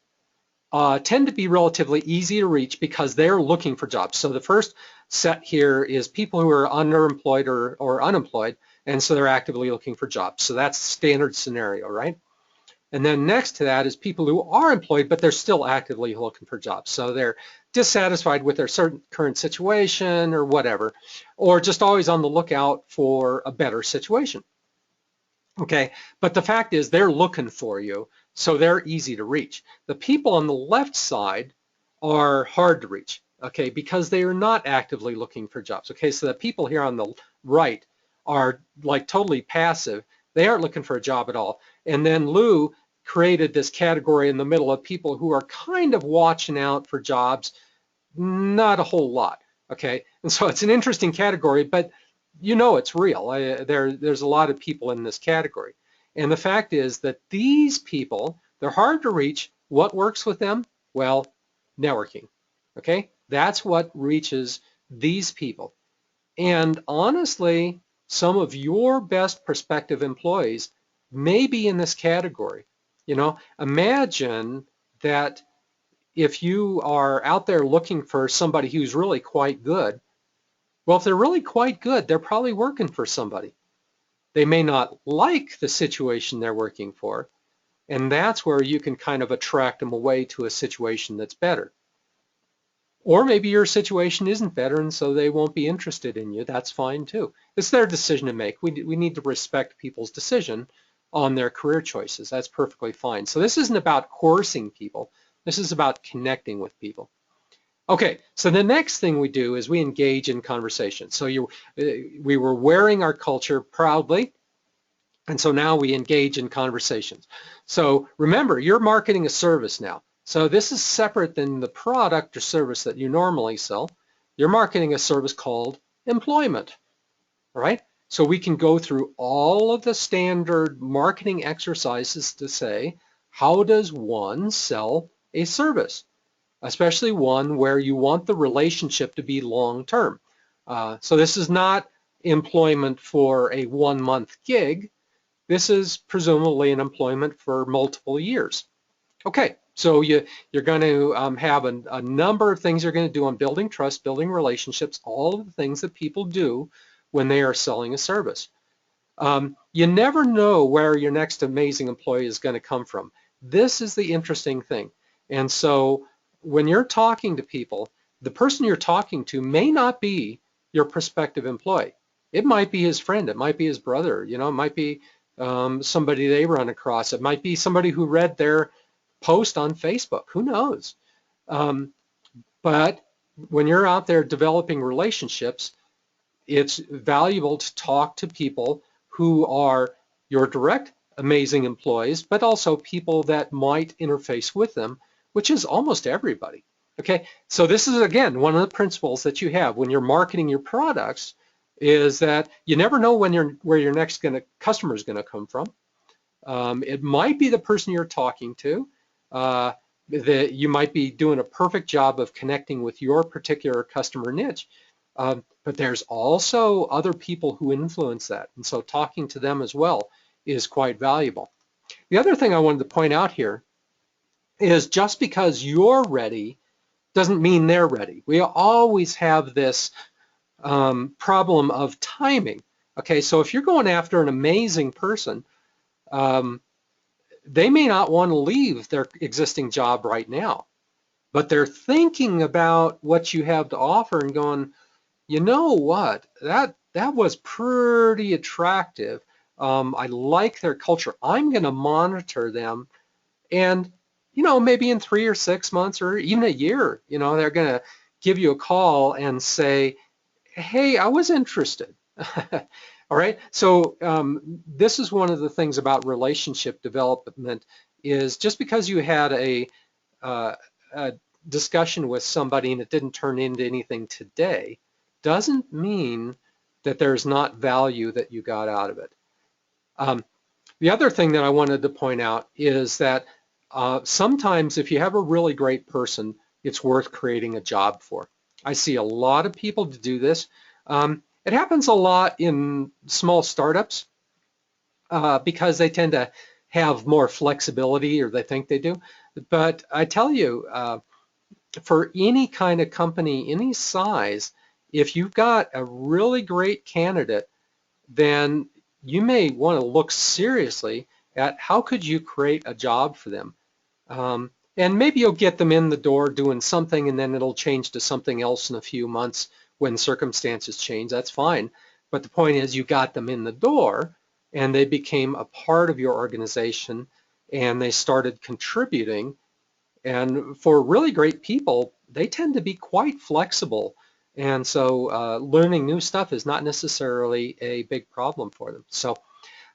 tend to be relatively easy to reach because they're looking for jobs. So the first set here is people who are underemployed or unemployed, and so they're actively looking for jobs. So that's the standard scenario, right? And then next to that is people who are employed, but they're still actively looking for jobs. So they're dissatisfied with their certain current situation or whatever, or just always on the lookout for a better situation. Okay, but the fact is they're looking for you, so they're easy to reach. The people on the left side are hard to reach, okay, because they are not actively looking for jobs. Okay, so the people here on the right are like totally passive. They aren't looking for a job at all. And then Lou created this category in the middle of people who are kind of watching out for jobs, not a whole lot, okay? And so it's an interesting category, but you know it's real. There's a lot of people in this category. And the fact is that these people, they're hard to reach. What works with them? Well, networking, okay? That's what reaches these people. And honestly, some of your best prospective employees may be in this category. You know, imagine that if you are out there looking for somebody who's really quite good, well, if they're really quite good, they're probably working for somebody. They may not like the situation they're working for, and that's where you can kind of attract them away to a situation that's better. Or maybe your situation isn't better and so they won't be interested in you. That's fine too. It's their decision to make. We need to respect people's decision on their career choices. That's perfectly fine. So this isn't about coercing people. This is about connecting with people. Okay, so the next thing we do is we engage in conversation. So we were wearing our culture proudly, and so now we engage in conversations. So remember, you're marketing a service now. So this is separate than the product or service that you normally sell. You're marketing a service called employment, right? So we can go through all of the standard marketing exercises to say, how does one sell a service? Especially one where you want the relationship to be long-term. So this is not employment for a 1-month gig. This is presumably an employment for multiple years. Okay, so you're going to have a number of things you're going to do on building trust, building relationships, all of the things that people do when they are selling a service. You never know where your next amazing employee is going to come from. This is the interesting thing. And so when you're talking to people, the person you're talking to may not be your prospective employee. It might be his friend. It might be his brother. You know, it might be somebody they run across. It might be somebody who read their post on Facebook. Who knows? But when you're out there developing relationships, it's valuable to talk to people who are your direct amazing employees, but also people that might interface with them, which is almost everybody. Okay, so this is again one of the principles that you have when you're marketing your products is that you never know where your next customer is going to come from. It might be the person you're talking to. That you might be doing a perfect job of connecting with your particular customer niche. But there's also other people who influence that. And so talking to them as well is quite valuable. The other thing I wanted to point out here is just because you're ready doesn't mean they're ready. We always have this problem of timing. Okay, so if you're going after an amazing person, they may not want to leave their existing job right now, but they're thinking about what you have to offer and going, you know what, that was pretty attractive. I like their culture. I'm going to monitor them, and you know, maybe in 3 or 6 months or even a year, you know, they're going to give you a call and say, hey, I was interested. All right, so this is one of the things about relationship development is just because you had a discussion with somebody and it didn't turn into anything today doesn't mean that there's not value that you got out of it. The other thing that I wanted to point out is that sometimes if you have a really great person, it's worth creating a job for. I see a lot of people to do this. It happens a lot in small startups because they tend to have more flexibility, or they think they do. But I tell you, for any kind of company, any size, if you've got a really great candidate, then you may want to look seriously at how could you create a job for them. And maybe you'll get them in the door doing something and then it'll change to something else in a few months when circumstances change. That's fine. But the point is you got them in the door and they became a part of your organization and they started contributing. And for really great people, they tend to be quite flexible. And so learning new stuff is not necessarily a big problem for them. So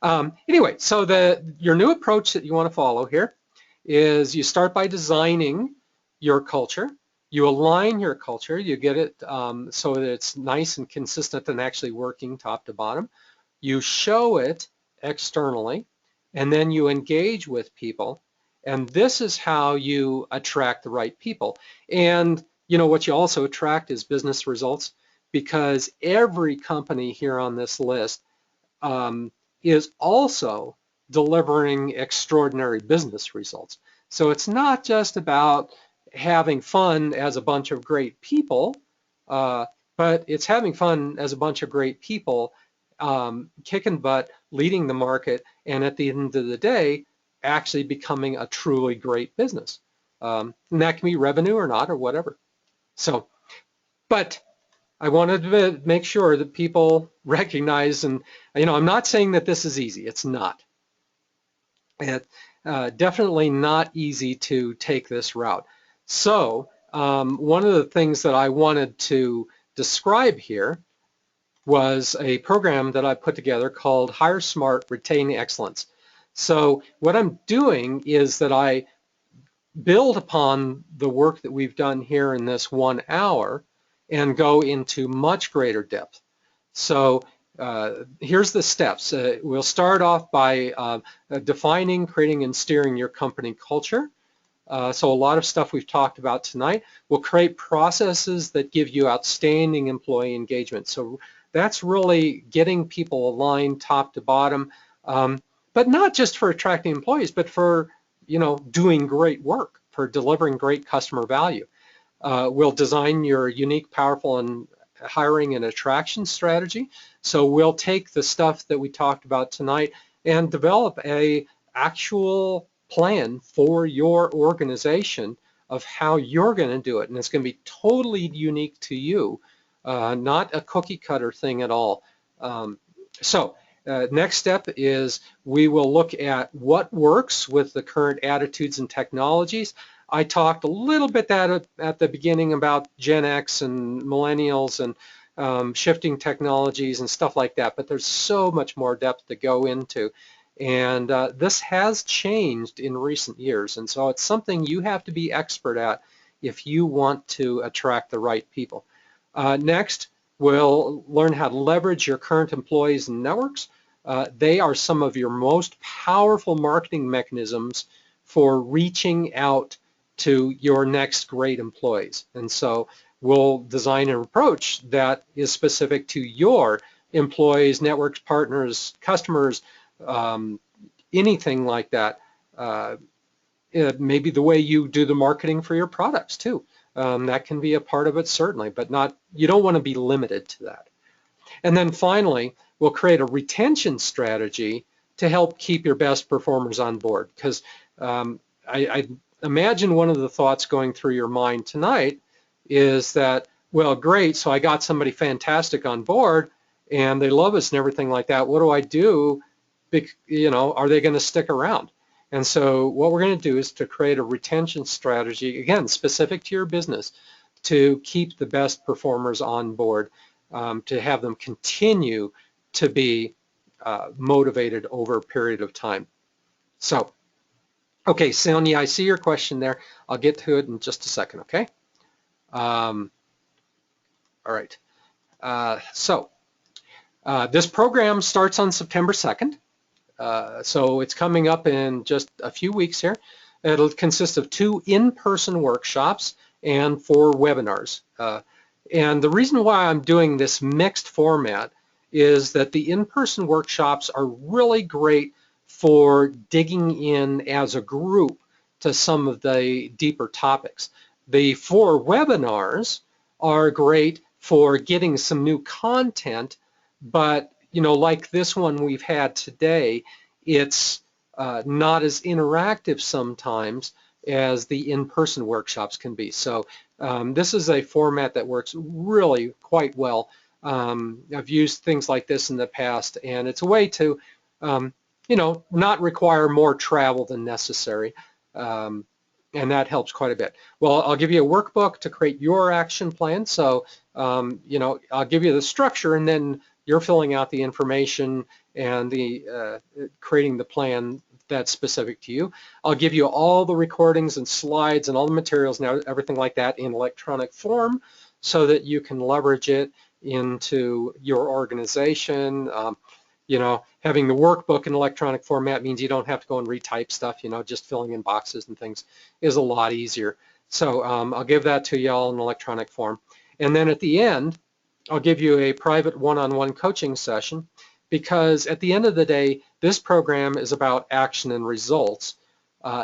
Anyway, so your new approach that you want to follow here is you start by designing your culture. You align your culture. You get it so that it's nice and consistent and actually working top to bottom. You show it externally, and then you engage with people. And this is how you attract the right people. And what you also attract is business results, because every company here on this list is also delivering extraordinary business results. So it's not just about having fun as a bunch of great people, but it's having fun as a bunch of great people, kicking butt, leading the market, and at the end of the day, actually becoming a truly great business. And that can be revenue or not or whatever. So, but I wanted to make sure that people recognize, and I'm not saying that this is easy. It's not. It's definitely not easy to take this route. So one of the things that I wanted to describe here was a program that I put together called Hire Smart, Retain Excellence. So what I'm doing is that I build upon the work that we've done here in this 1 hour and go into much greater depth. So here's the steps. We'll start off by defining, creating, and steering your company culture. So a lot of stuff we've talked about tonight. We'll create processes that give you outstanding employee engagement. So that's really getting people aligned top to bottom, but not just for attracting employees, but for doing great work, for delivering great customer value. We'll design your unique, powerful, and hiring and attraction strategy. So we'll take the stuff that we talked about tonight and develop a actual plan for your organization of how you're going to do it. And it's going to be totally unique to you, not a cookie cutter thing at all. Next step is we will look at what works with the current attitudes and technologies. I talked a little bit at the beginning about Gen X and millennials and shifting technologies and stuff like that, but there's so much more depth to go into. And this has changed in recent years, and so it's something you have to be expert at if you want to attract the right people. Next, we'll learn how to leverage your current employees and networks. They are some of your most powerful marketing mechanisms for reaching out to your next great employees. And so we'll design an approach that is specific to your employees, networks, partners, customers, anything like that. Maybe the way you do the marketing for your products too. That can be a part of it, certainly, but you don't want to be limited to that. And then finally, we'll create a retention strategy to help keep your best performers on board, because I imagine one of the thoughts going through your mind tonight is that, well, great, so I got somebody fantastic on board and they love us and everything like that. What do I do? Are they going to stick around? And so what we're going to do is to create a retention strategy, again, specific to your business, to keep the best performers on board, to have them continue to be motivated over a period of time. So, okay, Sonia, I see your question there. I'll get to it in just a second, okay? All right. This program starts on September 2nd. So it's coming up in just a few weeks here. It'll consist of 2 in-person workshops and 4 webinars. And the reason why I'm doing this mixed format is that the in-person workshops are really great for digging in as a group to some of the deeper topics. The 4 webinars are great for getting some new content, but like this one we've had today, it's not as interactive sometimes as the in-person workshops can be. So this is a format that works really quite well. I've used things like this in the past, and it's a way to not require more travel than necessary, and that helps quite a bit. Well, I'll give you a workbook to create your action plan. So I'll give you the structure, and then you're filling out the information and the creating the plan that's specific to you. I'll give you all the recordings and slides and all the materials and everything like that in electronic form so that you can leverage it into your organization. You know, having the workbook in electronic format means you don't have to go and retype stuff, you know, just filling in boxes and things is a lot easier. So I'll give that to you all in electronic form. And then at the end, I'll give you a private one-on-one coaching session, because at the end of the day, this program is about action and results,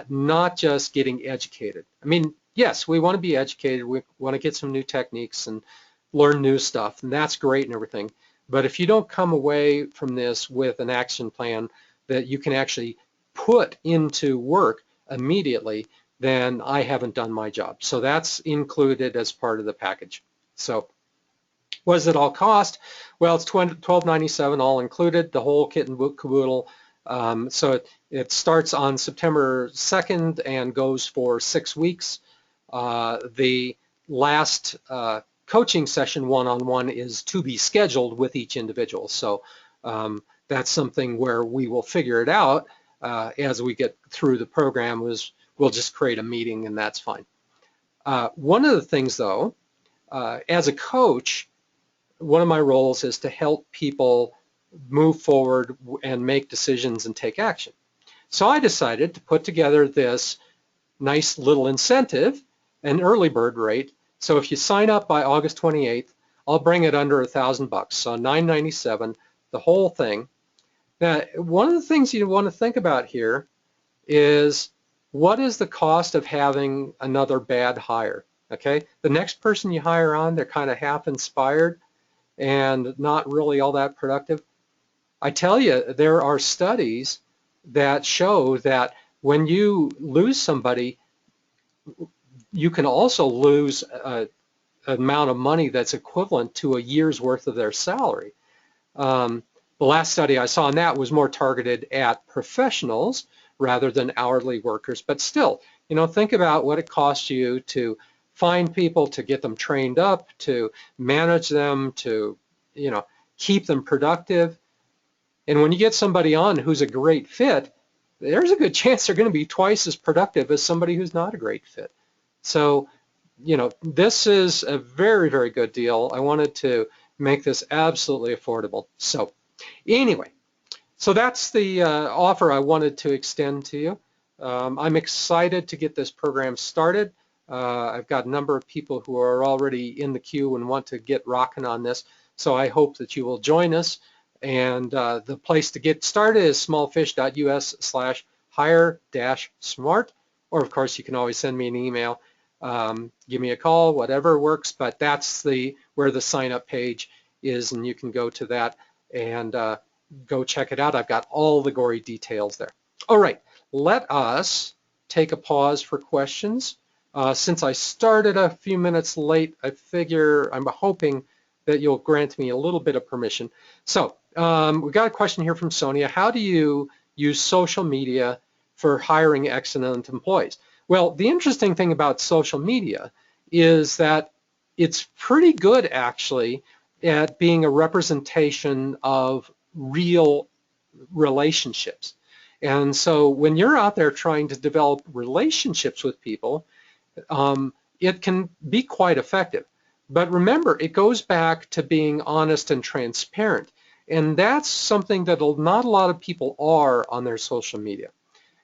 not just getting educated. I mean, yes, we want to be educated. We want to get some new techniques and learn new stuff, and that's great and everything. But if you don't come away from this with an action plan that you can actually put into work immediately, then I haven't done my job. So that's included as part of the package. So what does it all cost? Well, it's $12.97 all included, the whole kit and caboodle. So it starts on September 2nd and goes for 6 weeks. The last coaching session one-on-one is to be scheduled with each individual. So that's something where we will figure it out as we get through the program. We'll just create a meeting and that's fine. One of the things though, as a coach, one of my roles is to help people move forward and make decisions and take action. So I decided to put together this nice little incentive, an early bird rate. So if you sign up by August 28th, I'll bring it under $1,000, so $997, the whole thing. Now, one of the things you want to think about here is, what is the cost of having another bad hire? Okay, the next person you hire on, they're kind of half inspired and not really all that productive. I tell you, there are studies that show that when you lose somebody, you can also lose an amount of money that's equivalent to a year's worth of their salary. The last study I saw on that was more targeted at professionals rather than hourly workers, but still, you know, think about what it costs you to find people, to get them trained up, to manage them, to, you know, keep them productive. And when you get somebody on who's a great fit, there's a good chance they're going to be twice as productive as somebody who's not a great fit. So, you know, this is a very, very good deal. I wanted to make this absolutely affordable. So anyway, so that's the offer I wanted to extend to you. I'm excited to get this program started. I've got a number of people who are already in the queue and want to get rocking on this. So I hope that you will join us. And the place to get started is smallfish.us/hire-smart. Or of course, you can always send me an email, give me a call, whatever works. But that's where the sign-up page is, and you can go to that and go check it out. I've got all the gory details there. All right, let us take a pause for questions. Since I started a few minutes late, I'm hoping that you'll grant me a little bit of permission. So we've got a question here from Sonia. How do you use social media for hiring excellent employees? Well, the interesting thing about social media is that it's pretty good actually at being a representation of real relationships. And so when you're out there trying to develop relationships with people, it can be quite effective. But remember, it goes back to being honest and transparent. And that's something that not a lot of people are on their social media.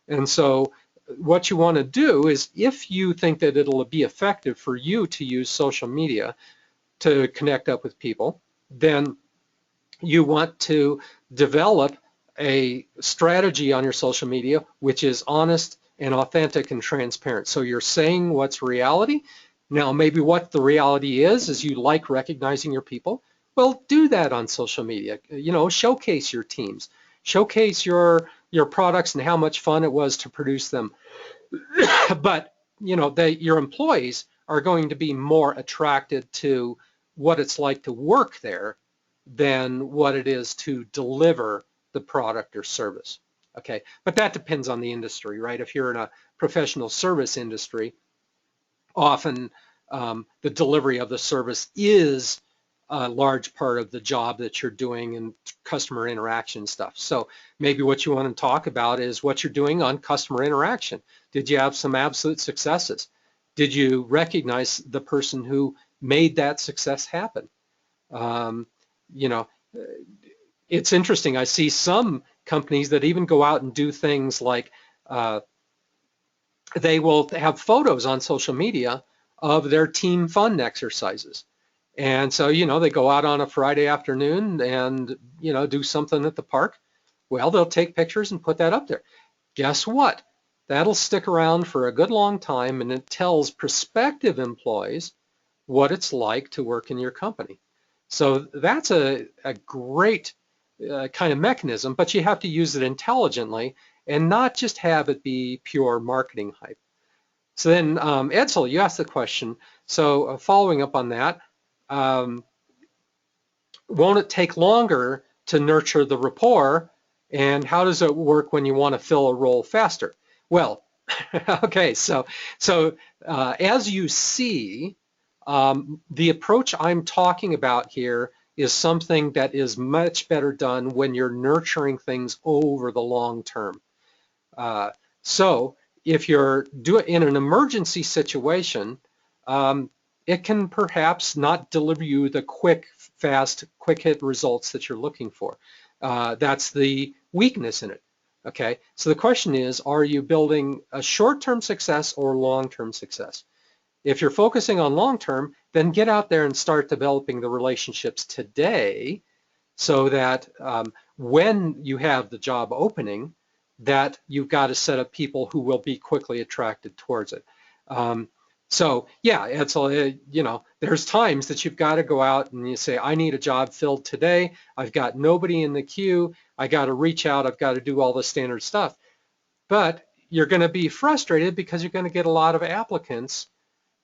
And so what you want to do is, if you think that it'll be effective for you to use social media to connect up with people, then you want to develop a strategy on your social media which is honest and authentic and transparent. So you're saying what's reality. Now, maybe what the reality is you like recognizing your people. Well, do that on social media. You know, showcase your teams, showcase your products and how much fun it was to produce them. But you know, your employees are going to be more attracted to what it's like to work there than what it is to deliver the product or service. Okay, but that depends on the industry, right? If you're in a professional service industry, often the delivery of the service is a large part of the job that you're doing and customer interaction stuff. So maybe what you want to talk about is what you're doing on customer interaction. Did you have some absolute successes? Did you recognize the person who made that success happen? Um, you know, it's interesting. I see some companies that even go out and do things like they will have photos on social media of their team fun exercises. And so, they go out on a Friday afternoon and, do something at the park. Well, they'll take pictures and put that up there. Guess what? That'll stick around for a good long time, and it tells prospective employees what it's like to work in your company. So that's a great kind of mechanism, but you have to use it intelligently and not just have it be pure marketing hype. So then, Edsel, you asked the question. So following up on that, won't it take longer to nurture the rapport? And how does it work when you want to fill a role faster? Well, okay, so as you see, the approach I'm talking about here is something that is much better done when you're nurturing things over the long term. So if you're in an emergency situation, it can perhaps not deliver you the quick, fast, quick hit results that you're looking for. That's the weakness in it. Okay, so the question is, are you building a short-term success or long-term success? If you're focusing on long-term, then get out there and start developing the relationships today so that when you have the job opening, that you've got a set of people who will be quickly attracted towards it. So yeah, it's there's times that you've got to go out and you say, I need a job filled today. I've got nobody in the queue. I got to reach out. I've got to do all the standard stuff. But you're going to be frustrated because you're going to get a lot of applicants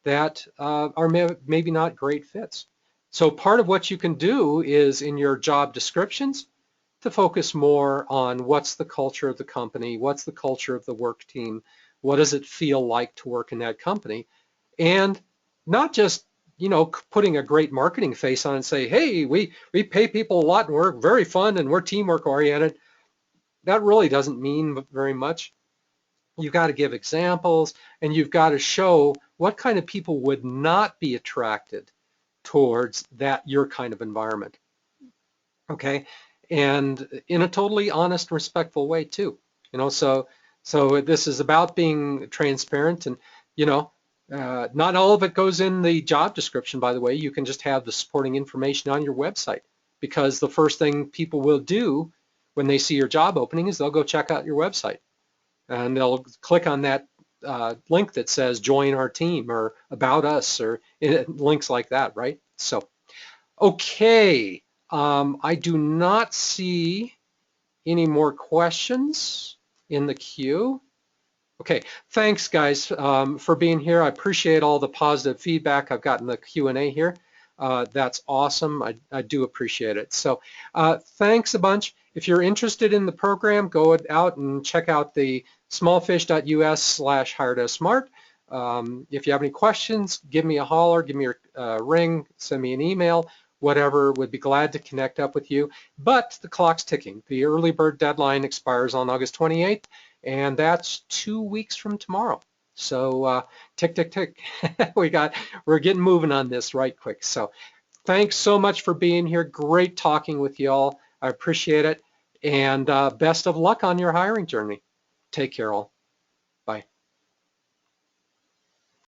that are maybe not great fits. So part of what you can do is in your job descriptions to focus more on what's the culture of the company, what's the culture of the work team, what does it feel like to work in that company, and not just putting a great marketing face on and say, hey, we pay people a lot and we're very fun and we're teamwork oriented. That really doesn't mean very much. You've got to give examples and you've got to show what kind of people would not be attracted towards your kind of environment. Okay, and in a totally honest, respectful way too. So this is about being transparent, and not all of it goes in the job description, by the way. You can just have the supporting information on your website, because the first thing people will do when they see your job opening is they'll go check out your website, and they'll click on that link that says join our team or about us or links like that, right? So, okay, I do not see any more questions in the queue. Okay, thanks guys for being here. I appreciate all the positive feedback I've gotten in the Q&A here. That's awesome. I do appreciate it. So thanks a bunch. If you're interested in the program, go out and check out the smallfish.us/HiredUsSmart. If you have any questions, give me a holler, give me a ring, send me an email, whatever. Would be glad to connect up with you. But the clock's ticking. The early bird deadline expires on August 28th, and that's 2 weeks from tomorrow. So tick, tick, tick. We're getting moving on this right quick. So thanks so much for being here. Great talking with you all. I appreciate it. And best of luck on your hiring journey. Take care all.